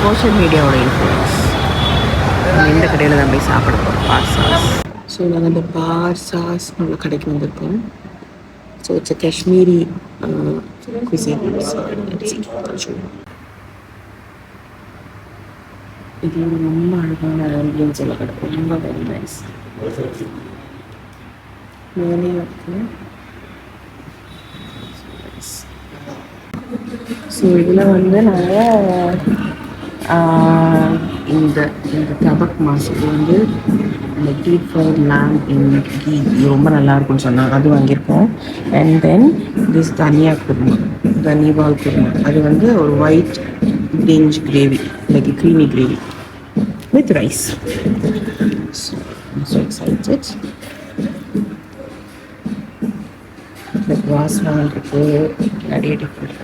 Social மீடியாவோட influence. இந்த கடையில் தான் போய் சாப்பிட போகிறோம் பார்சாஸ். ஸோ நாங்கள் இந்த பார்சாஸ் உள்ள கடைக்கு வந்திருக்கோம். So it's a Kashmiri cuisine. So let's see. இது ரொம்ப அழகான ஆம்பியன்ஸ் உள்ள கடை, ரொம்ப வெரி நைஸ். மேலே இருக்கு. ஸோ இதில் வந்து நாங்கள் இந்த இந்த தபக் மாசுக்கு வந்து இந்த டீப் ஃப்ரைட் லேம் இன் கீ ரொம்ப நல்லாயிருக்குன்னு சொன்னாங்க, அது வாங்கியிருக்கோம். அண்ட் தென் திஸ் தனியா குருமா, தனிவால் குருமா, அது வந்து ஒரு white French gravy, like creamy gravy with rice. So I'm so excited. Like வாசனை இருக்குது, நிறைய different.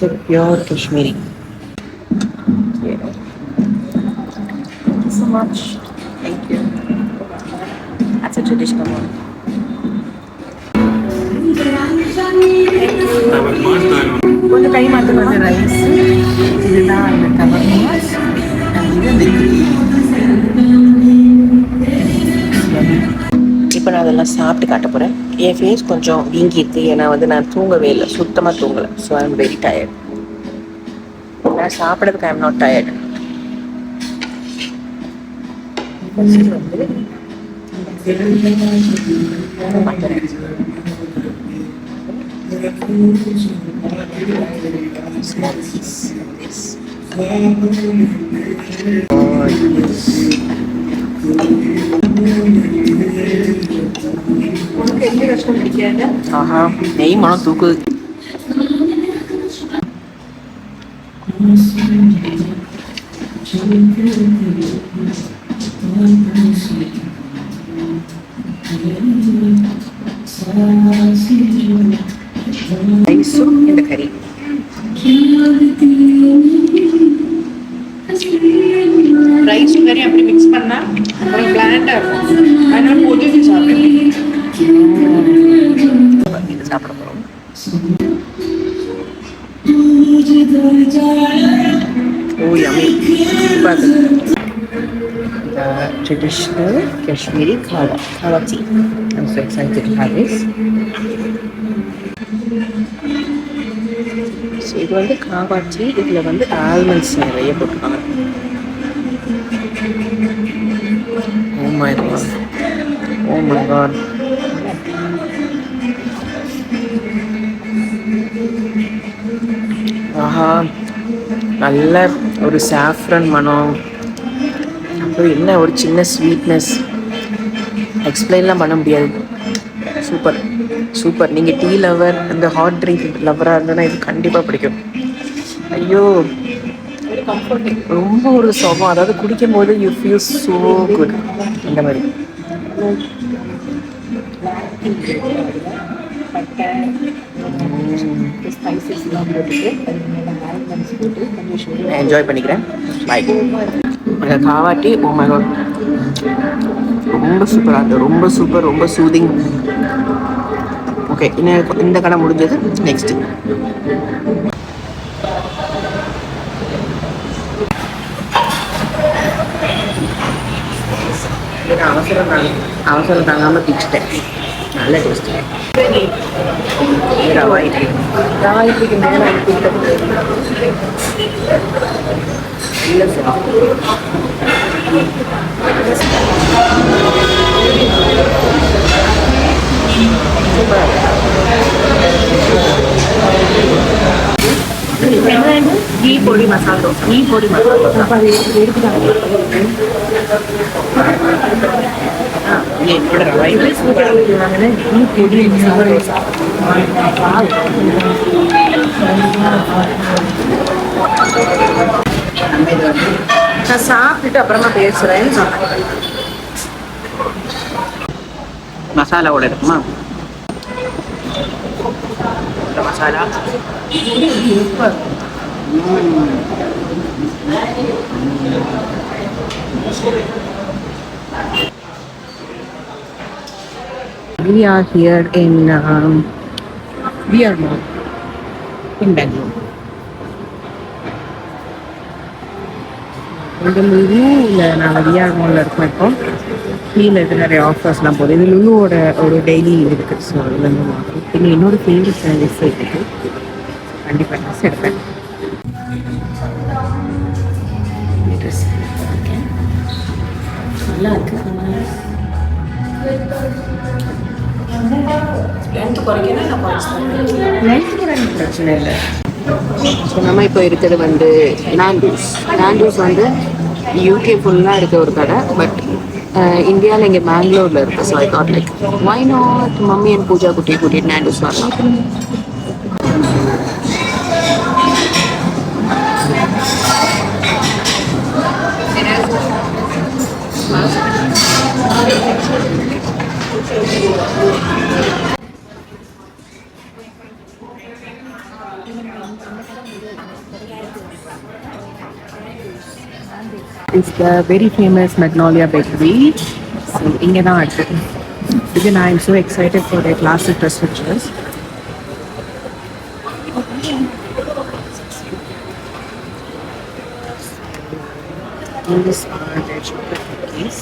It's pure Kashmiri. Yeah. Thank you so much. Thank you. That's a traditional one. கொஞ்சம் கை மாற்ற வந்து ரைஸ், இதுதான் அந்த கவர் மாஸ், இப்போ நான் அதெல்லாம் சாப்பிட்டு காட்ட போகிறேன். என் ஃபேஸ் கொஞ்சம் வீங்கிருக்கு, ஏன்னா வந்து நான் தூங்கவே இல்லை, சுத்தமாக தூங்கலை. So I am very tired. நான் சாப்பிட்றதுக்கு ஐ எம் நாட் டயர்ட். ஆஹா, நெய் மனம் தூக்குது. ரைஸும் இந்த கறி. ரைஸ் கறி அப்படி மிக்ஸ் பண்ணா ஒரு பிளாண்டா இருக்கும். அதனால பொதுவாக சாப்பிடுறேன். இது சாப்பிட போறோம். Oh yummy. But the traditional Kashmiri kawa tea. I'm so excited to have this. So இது வந்து காவா டீ. இதில் வந்து ஆல்மண்ட்ஸ் நிறைய போட்டுருக்காங்க. Oh my god. Oh my god. ஆஹா, நல்ல ஒரு சாஃப்ரன் மனம், அப்புறம் என்ன ஒரு சின்ன ஸ்வீட்னஸ், எக்ஸ்பிளைன்லாம் பண்ண முடியாது. Super super. நீங்கள் டீ லவர், இந்த ஹாட் ட்ரிங்க் லவராக இருந்ததுன்னா இது கண்டிப்பாக பிடிக்கும். ஐயோ, ரொம்ப ஒரு சுகம், அதாவது குடிக்கும் போது யூ ஃபீல் ஸோ குட். அந்த மாதிரி என்ஜாய் பண்ணிக்கிறேன். பாய். அந்த காவாட்டி ஓ மை காட், ரொம்ப சூப்பராக இருக்குது, ரொம்ப சூப்பர், ரொம்ப சூதிங். ஓகே, இன்னும் இந்த கடை முடிஞ்சது. நெக்ஸ்ட்டு அவசரம் தாங்காமல் பிடிச்சிட்டேன். நல்ல டேஸ்ட்டு. ரவா இட்லி, ரவா இட்லிக்கு மேலே இல்லை சார். घी पोड़ी मसाला दो, घी पोड़ी मसाला ये थोड़ा रवा घी पोड़ी मसाला. நான் சாப்பிட்டுட்டு அப்புறமா பேசுறேன்னு சொன்னேன். மசாலாவோட இருக்குமா masala? Super. We are here in VR Mall. in Bangalore. இந்த லுலுவில் நாங்கள் விஆர் மாலில் இருக்கோம். இப்போ கீழே இது நிறைய ஆஃபர்ஸ்லாம் போகுது. இது லுலுவோட ஒரு டெய்லி இருக்குது. ஸோ அதுலேருந்து வாங்கும். இன்னும் என்னோட ஃபேவரட் ட்ரெஸ் இருக்குது. கண்டிப்பாக ட்ரெஸ் எடுப்பேன். ட்ரெஸ் இருக்கேன், நல்லா இருக்குது. லென்த்து குறைக்கணும், லென்த்து கூட எனக்கு பிரச்சனை இல்லை. ஸோ நம்ம இப்போ இருக்கிறது வந்து நாண்டூஸ். நாண்டூஸ் வந்து யூகே ஃபுல்லாக இருக்க ஒரு கடை. பட் இந்தியாவில் இங்கே பெங்களூரில் இருக்குது. So I thought like why not mummy and Pooja கூட்டிகிட்டு நாண்டூஸ் வரலாம். It's the very famous Magnolia Bakery. So, inge dhaan irukku. Again, I am so excited for their classic dress pictures. These are their chocolate cookies.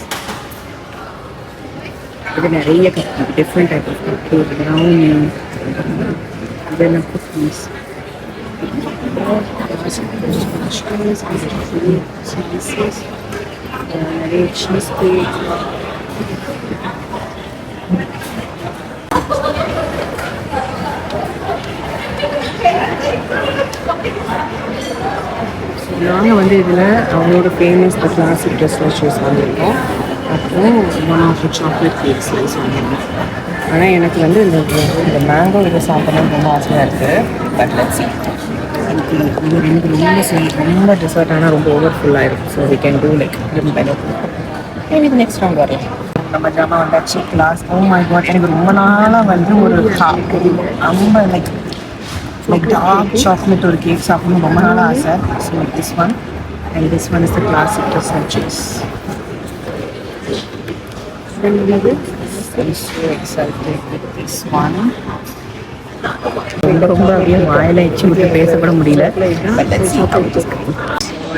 Again, நிறைய different type of cookies, brownie, then cookies. Cheese cake. நாங்கள் வந்து இதில் அவங்களோட famous the classic tres leches வாங்கியிருக்கோம். அப்புறம் one of chocolate cake slice வாங்கியிருக்கோம். ஆனால் எனக்கு வந்து இந்த மேங்கோ இதை சாப்பிட்றது ரொம்ப ஆசையாக இருக்குது. But let's see. இது ரொம்ப டெசர்ட் ஆனால் ரொம்ப ஓவர்ஃபுல்லாக இருக்கும். So we can do like little better. Maybe next round வரலாம். நம்ம ஜாமான் வந்தாச்சு. கிளாஸ் ஓ மை காட், எனக்கு ரொம்ப நாளாக வந்து ஒரு ரொம்ப லைக் டார்க் சாக்லேட் ஒரு கேக் சாப்பிடணும் ரொம்ப நாளாக ஆசை. So this one and this one is the classic tres cheese. ரொம்ப அப்படியே வாயில எச்சி விட்டு பேசப்பட முடியல.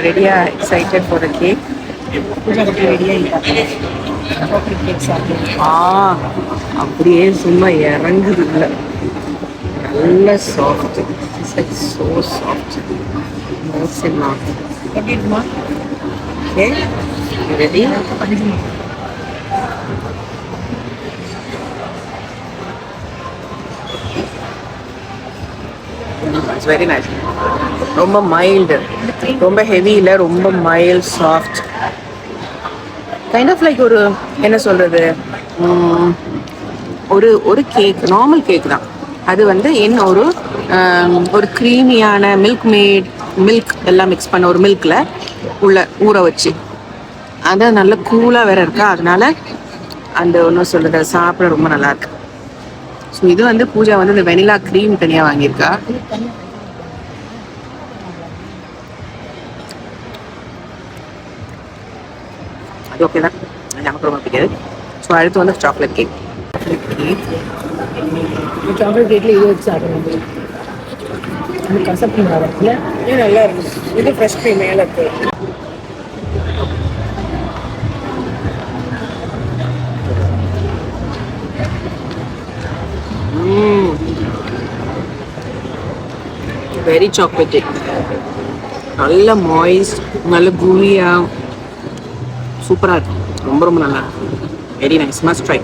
ரெடியா எக்ஸைட்டட் ஃபார் த கேக். அப்படியே சும்மா இறங்குது இல்லை, நல்ல soft. It's like so soft. மோசமா எப்படி இருக்குமா? Okay, ready? It's very nice. ரொம்ப மைல்டு, ரொம்ப ஹெவி இல்லை, ரொம்ப mild soft. Kind of like ஒரு என்ன சொல்கிறது, ஒரு கேக், நார்மல் கேக் தான். அது வந்து என்ன ஒரு க்ரீமியான மில்க் எல்லாம் மிக்ஸ் பண்ண ஒரு மில்கில் உள்ள ஊற வச்சு அதை நல்லா கூலாக வேறு இருக்கா. அதனால அந்த ஒன்றும் சொல்கிறது சாப்பிட ரொம்ப நல்லாயிருக்கு. ஸோ இது வந்து பூஜா வந்து இந்த வெனிலா க்ரீம் தனியாக வாங்கியிருக்கா. அது ஓகே தான், நமக்கு ரொம்ப பிடிக்காது. ஸோ அடுத்து வந்து சாக்லேட் கேக். சாக்லேட் கேக்கில் இது வச்சு சாப்பிடணும். அது கசப்பு இல்லை, இது நல்லா இருக்குது. இது ஃப்ரெஷ் க்ரீம் மேலே இருக்குது. வெரி சாக்லேட்டி, நல்ல மாய்ஸ்ட், நல்ல கூலியாக, சூப்பராக இருக்குது. ரொம்ப ரொம்ப நல்லா இருக்கு. Very nice, must try.